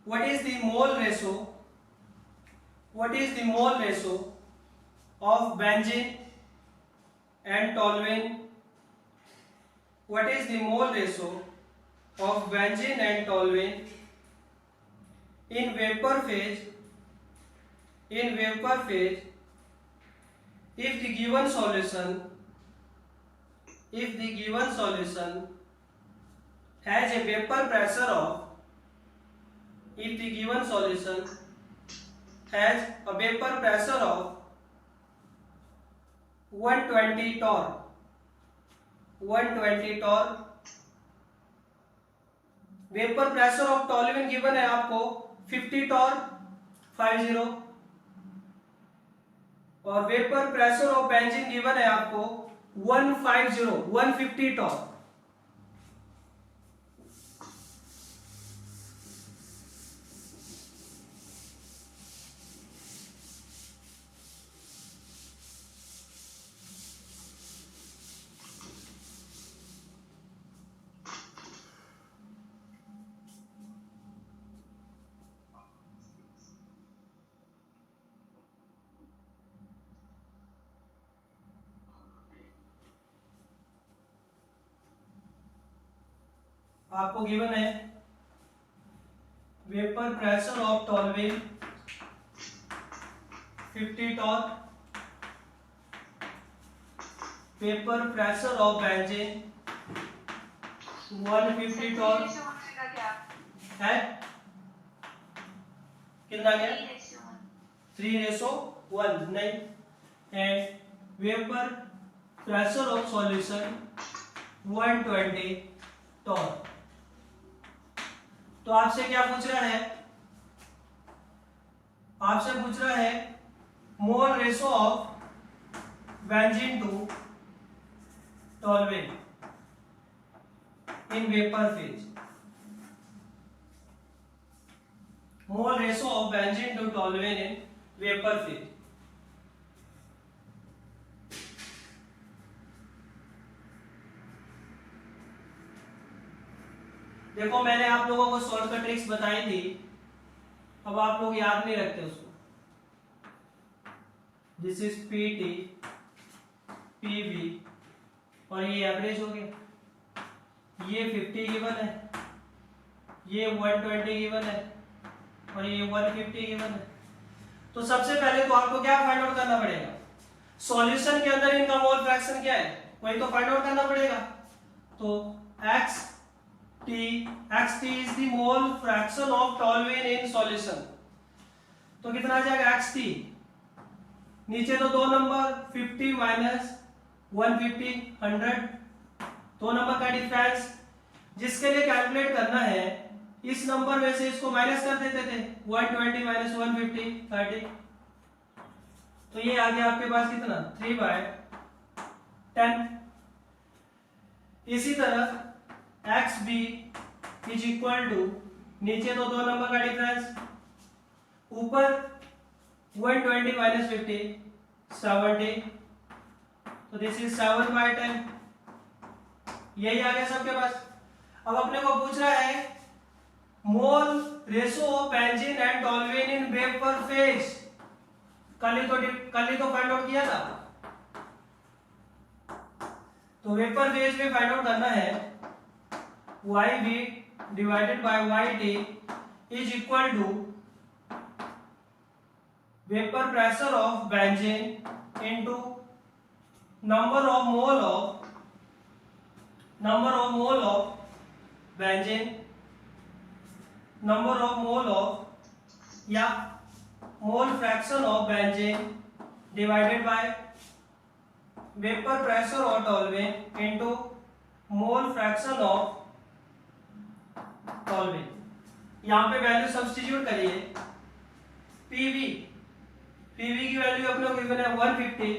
what is the mole ratio, what is the mole ratio of benzene and toluene, what is the mole ratio of benzene and toluene in vapor phase if the given solution has a vapor pressure of 120 torr 120 torque. Vapour pressure of toluene given है आपको 50 torque 50, और vapour pressure of benzene given है आपको 150 torque. आपको given है vapour pressure of toluene 50 torque, vapour pressure of benzene 150 torque है। कितना गया? 3:1 नहीं। And vapour pressure of solution 120 torque. तो आपसे क्या पूछ रहा है? आपसे पूछ रहा है mole ratio of benzene to toluene in vapour phase. Mole ratio of benzene to toluene in vapour phase. देखो मैंने आप लोगों को शॉर्टकट ट्रिक्स बताई थी, अब आप लोग याद नहीं रखते उसको। दिस इज पीटी, पीवी, और ये एवरेज हो गया। ये 50 गिवन है, ये 120 गिवन है, और ये 150 गिवन है। तो सबसे पहले तो आपको क्या फाइंड आउट करना पड़ेगा? सॉल्यूशन के अंदर इनका मोल फ्रैक्शन क्या है, वही तो फाइंड आउट करना पड़ेगा। तो xt is the mole fraction of toluene in solution। तो कितना आ जाएगा xt? नीचे तो दो नंबर 50 माइनस 150 100, दो नंबर का डिफरेंस, जिसके लिए कैलकुलेट करना है इस नंबर में से इसको माइनस कर देते थे। 120 माइनस 150 30। तो ये आ गया आपके पास कितना? 3/10। इसी तरह XB इज इक्वल टू, नीचे तो दो नंबर का डिफरेंस, ऊपर 120 माइनस 50 70, तो दिस इज 7/10। यही आ गया सबके पास। अब अपने को पूछ रहा है mole ratio of benzene and toluene in vapour phase. कल ही तो फाइंड आउट किया था। तो वेपर फेज में फाइंड आउट करना है YV divided by YT is equal to vapor pressure of benzene into number of mole of benzene, number of mole of या mole fraction of benzene divided by vapor pressure of toluene into mole fraction of toluene. यहां पे value substitute करिए। PV की value अपने को given है 150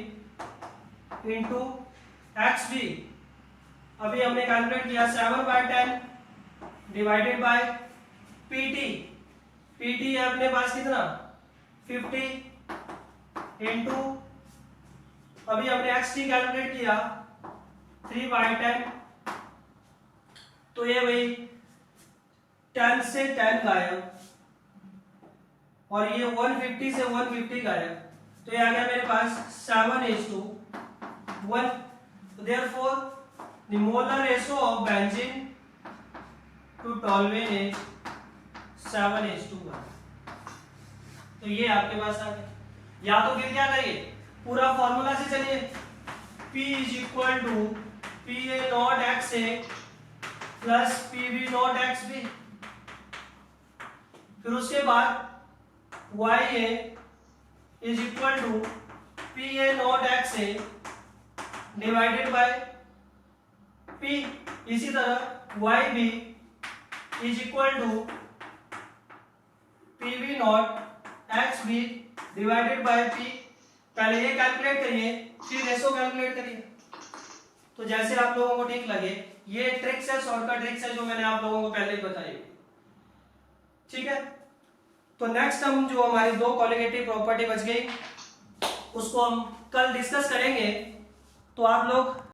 into XB, अभी हमने कैलकुलेट किया 7/10 डिवाइडेड बाय PT है अपने पास कितना 50 इंटू, अभी हमने XT कैलकुलेट किया 3/10। तो ये वही 10 से 10 गायब, और ये 150 से 150 गायब, तो ये आ गया मेरे पास 7:1। Therefore the molar ratio of benzene to toluene is 7:1। तो ये आपके पास आ गया। या तो फिर क्या करिए, पूरा फॉर्मूला से चलिए। P is equal to PA not XA plus PB not XB, फिर उसके बाद YA is equal to PA not XA divided by P। इसी तरह Y B is equal to P V not X B divided by P. पहले ये calculate करिए, फिर ratio calculate करिए। तो जैसे आप लोगों को ठीक लगे, ये ट्रिक्स है, शॉर्टकट ट्रिक्स है जो मैंने आप लोगों को पहले ही बताई। ठीक है, तो नेक्स्ट हम जो हमारी दो कॉलिगेटिव प्रॉपर्टी बच गई उसको हम कल डिस्कस करेंगे। तो आप लोग